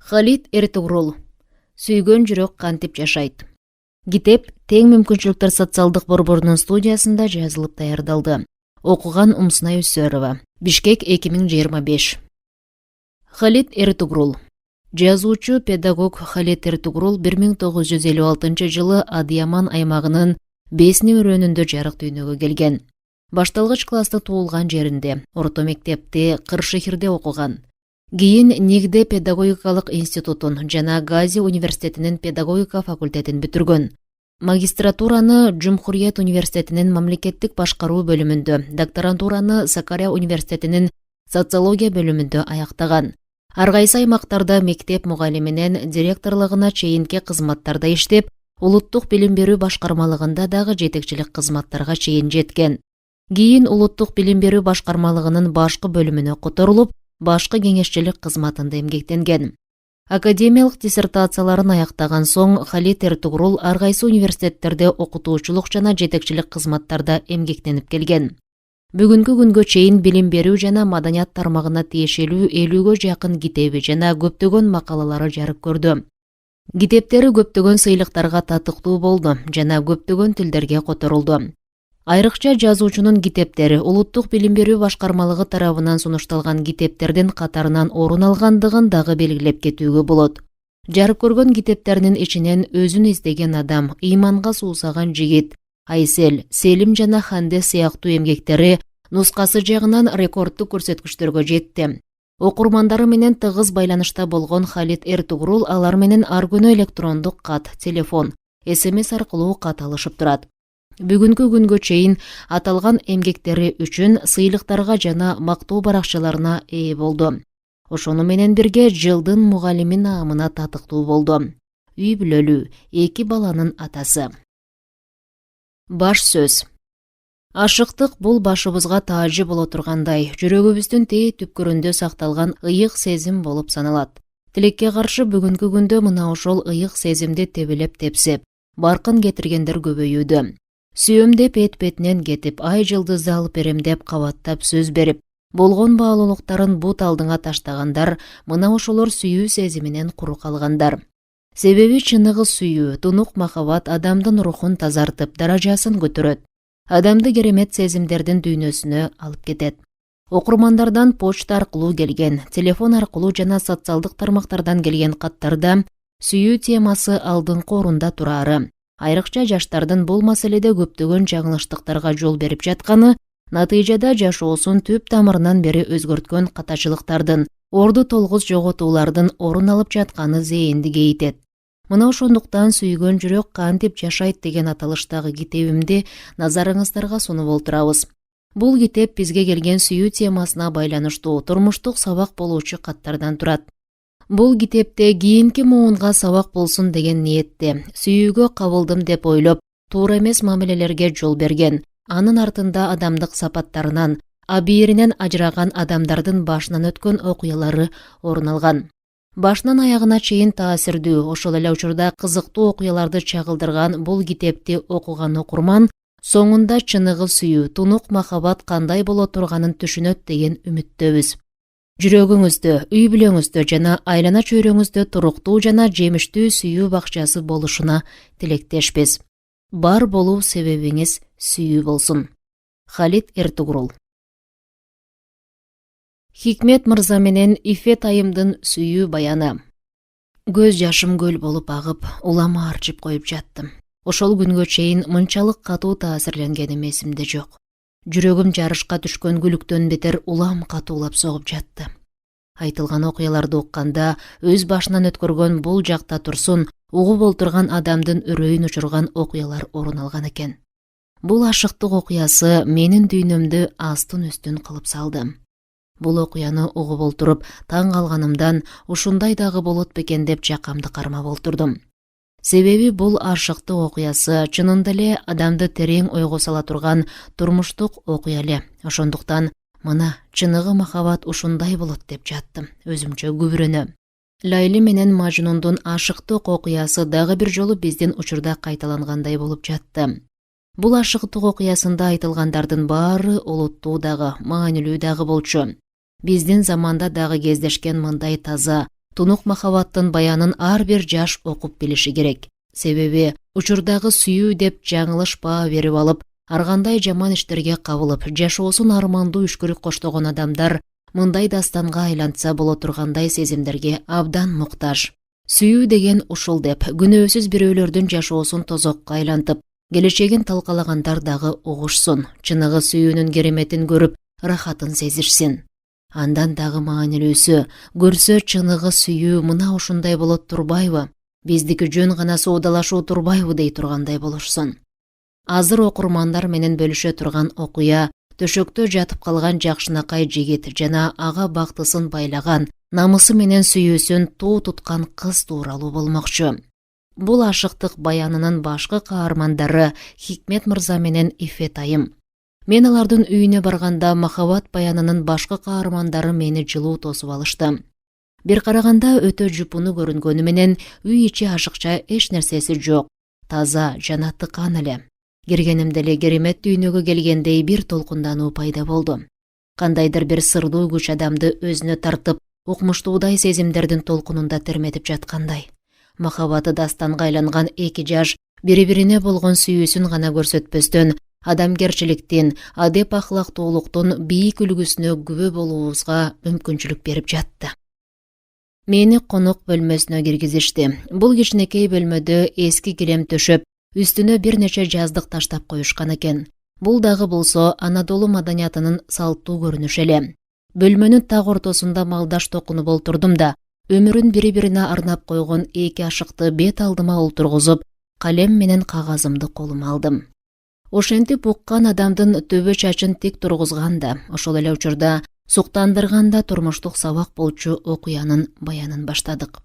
Халид Эртугрул. Сүйгөн жүрөк кантип жашайт. Китеп Тең мүмкүнчүлүктөр социалдык борборунун студиясында жазылып даярдалды. Окуган Умсунай Үсөрова. Бишкек 2025. Халид Эртугрул. Жазуучу педагог Халид Эртугрул 1956 жылы Адыяман аймагынын Бесни өрөөнүндө жарык дүйнөгө келген. Башталгыч класста туулган жеринде, орто мектепте Кыршехирде окуган. Кийин Нигде педагогикалык институтун жана Гази университетинин педагогика факультетин бүтүргөн. Магистратураны Жумхурият университетинин мамлекеттик башкаруу бөлүмүндө, докторантураны Сакария университетинин социология бөлүмүндө аяктаган. Ар кайсы аймактарда мектеп мугалиминен директорлугуна чейинки кызматтарда иштеп, улуттук билим берүү башкармалыгында дагы жетекчилик кызматтарга чейин жеткен. Кийин улуттук билим берүү башкармалыгынын башкы бөлүмүнө которулуп, башкы кеңешчилик кызматында эмгектенген. Академиялык диссертацияларын аяктаган соң Халид Эртугрул ар кайсы университеттерде окутуучулук жана жетекчилик кызматтарда эмгектенип келген. Бүгүнкү күнгө чейин билим берүү жана маданият тармагына тиешелүү 50гө жакын китеби жана көптөгөн макалалары жарык көрдү. Китептери көптөгөн сыйлыктарга татыктуу болду жана көптөгөн тилдерге которулду. Айрыкча жазуучунун китептери улуттук билим берүү башкармалыгы тарабынан сунушталган китептердин катарынан орун алгандыгын дагы белгилеп кетүүгө болот. Жарык көргөн китептеринин ичинен Өзүн издеген адам, Ыйманга суусаган жигит, Айсел, Селим жана Ханде сыяктуу эмгектери нускасы жагынан рекорддук көрсөткүчтөргө жетти. Окурмандары менен тыгыз байланышта болгон Халид Эртугрул алар менен ар күнү электрондук кат, телефон, СМС аркылуу кат алышып турат. Бүгүнкү күнгө чейин аталган эмгектери үчүн сыйлыктарга жана мактоо баракчаларына ээ болду. Ошону менен бирге жылдын мугалими наамына татыктуу болду. Үй бүлөлүү, 2 баланын атасы. Баш сөз. Ашыктык бул башыбызга таажы боло тургандай, жүрөгүбүздүн тээ түпкүрүндө сакталган ыйык сезим болуп саналат. Тилекке каршы бүгүнкү күндө мына ошол ыйык сезимди тебелеп тепсеп, баркын кетиргендер көбөйүүдө. Сүйөм деп эт-бетинен кетип, ай жылдызды алып берем деп кабаттап сөз берип, болгон баалуулуктарын бут алдыңа таштагандар, мына ошолор сүйүү сезиминен куру калгандар. Себеби чыныгы сүйүү, тунук махабат адамдын рухун тазартып, даражасын көтөрөт. Адамды керемет сезимдердин дүйнөсүнө алып кетет. Окурмандардан почта аркылуу келген, телефон аркылуу жана социалдык тармактардан келген каттарда сүйүү темасы алдыңкы орунда турары, айрыкча жаштардын бул маселеде көптөгөн жаңылыштыктарга жол берип жатканы, натыйжада жашоосун түп тамырынан бери өзгөрткөн катачылыктардын, орду толгуз жоготуулардын орун алып жатканы зээнди кейтет. Мына ошондуктан Сүйгөн жүрөк кантип жашайт деген аталыштагы китебимди назарыңыздарга сунуп олтурабыз. Бул китеп бизге келген сүйүү темасына байланыштуу турмуштук сабак болуучу каттардан турат. Бул китепте кийинки муунга сабак болсун деген ниетте, сүйүүгө кабылдым деп ойлоп, туура эмес мамилелерге жол берген, анын артында адамдык сапаттарынан, абийиринен ажыраган адамдардын башынан өткөн окуялары орун алган. Башынан аягына чейин таасирдүү, ошол эле учурда кызыктуу окуяларды чагылдырган бул китепти окуган окурман соңунда чыныгы сүйүү, тунук махабат кандай боло турганын түшүнөт деген үмүттөбүз. Жүрөгүңүздө, үй бүлөңүздө жана айлана чөйрөңүздө туруктуу жана жемиштүү сүйүү бакчасы болушуна тилектешпиз. Бар болуу себебиңиз сүйүү болсун. Халид Эртугрул. Хикмет мырза менен Ифет айымдын сүйүү баяны. Көз жашым көл болуп агып, улама арчып коюп жаттым. Ошол күнгө чейин мынчалык катуу таасирленгеним эсимде жок. Жүрөгүм жарышка түшкөн күлүктөн бетер улам катуулап согуп жатты. Айтылган окуяларды укканда өз башынан өткөргөн бул жакта турсун, угуп олтурган адамдын үрөйүн учурган окуялар орун алган экен. Бул ашыктык окуясы менин дүйнөмдү астын-үстүн кылып салды. Бул окуяны угуп олтуруп таң калганымдан ушундай дагы болот бекен деп жакамды кармап олтурдум. Себеби бул ашыктык окуясы чынында эле адамды терең ойго сала турган турмуштук окуя эле. Ошондуктан мына чыныгы махабат ушундай болот деп жаттым, өзүмчө күбүрөнөм. Лайли менен Мажнундун ашыктык окуясы дагы бир жолу биздин учурда кайталангандай болуп жатты. Бул ашыктык окуясында айтылгандардын баары олуттуу дагы, маанилүү дагы болчу. Биздин заманда дагы кездешкен мындай таза, тунук махабаттын баянын ар бир жаш окуп билиши керек. Себеби учурдагы сүйүү деп жаңылыш баа берип алып, ар кандай жаман иштерге кабылып, жашоосун армандуу үшкүрүк коштогон адамдар мындай дастанга айлантса боло тургандай сезимдерге абдан муктаж. Сүйүү деген ушул деп, күнөөсүз бирөөлөрдүн жашоосун тозокко айлантып, келечегин талкалагандар дагы угушсун, чыныгы сүйүүнүн кереметин көрүп, рахатын сезишсин. Андан дагы маанилүүсү, көрсө чыныгы сүйүү мына ушундай болот турбайбы? Биздики жөн гана соодалашуу турбайбы дей тургандай болушсун. Азыр окурмандар менен бөлүшө турган окуя төшөктө жатып калган жакшынакай жигит жана ага бактысын байлаган, намысы менен сүйүүсүн туу туткан кыз тууралуу болмокчу. Бул ашыктык баянынын башкы каармандары Хикмет мырза менен Ифет айым. Мен алардын үйүнө барганда махабат баянынын башкы каармандары мени жылуу тосуп алышты. Бир караганда өтө жупуну көрүнгөнү менен үй ичи ашыкча эч нерсеси жок, таза жана тыкан эле. Киргенимде эле керемет дүйнөгө келгендей бир толкундануу пайда болду. Кандайдыр бир сырдуу күч адамды өзүнө тартып, укмуштуудай сезимдердин толкунунда терметип жаткандай. Махабаты дастанга айланган эки жаш бири-бирине болгон сүйүүсүн гана көрсөтпөстөн, адамгерчиликтин, адеп ахлактуулуктун бийик үлгүсүнө күбө болуубузга мүмкүнчүлүк берип жатты. Мени конок бөлмөсүнө киргизишти. Бул кичинекей бөлмөдө эски килем төшөп, үстүнө бир нече жаздык таштап коюшкан экен. Бул дагы болсо Анадолу маданиятынын салттуу көрүнүшү эле. Бөлмөнүн так ортосунда малдаш токунуп олтурдум да, өмүрүн бири-бирине арнап койгон эки ашыкты бет алдыма олтургузуп, калем менен кагазымды колума алдым. Ошентип уккан адамдын төбө чачын тик тургузган да, ошол эле учурда суктандырганда турмуштук сабак болчу окуянын баянын баштадык.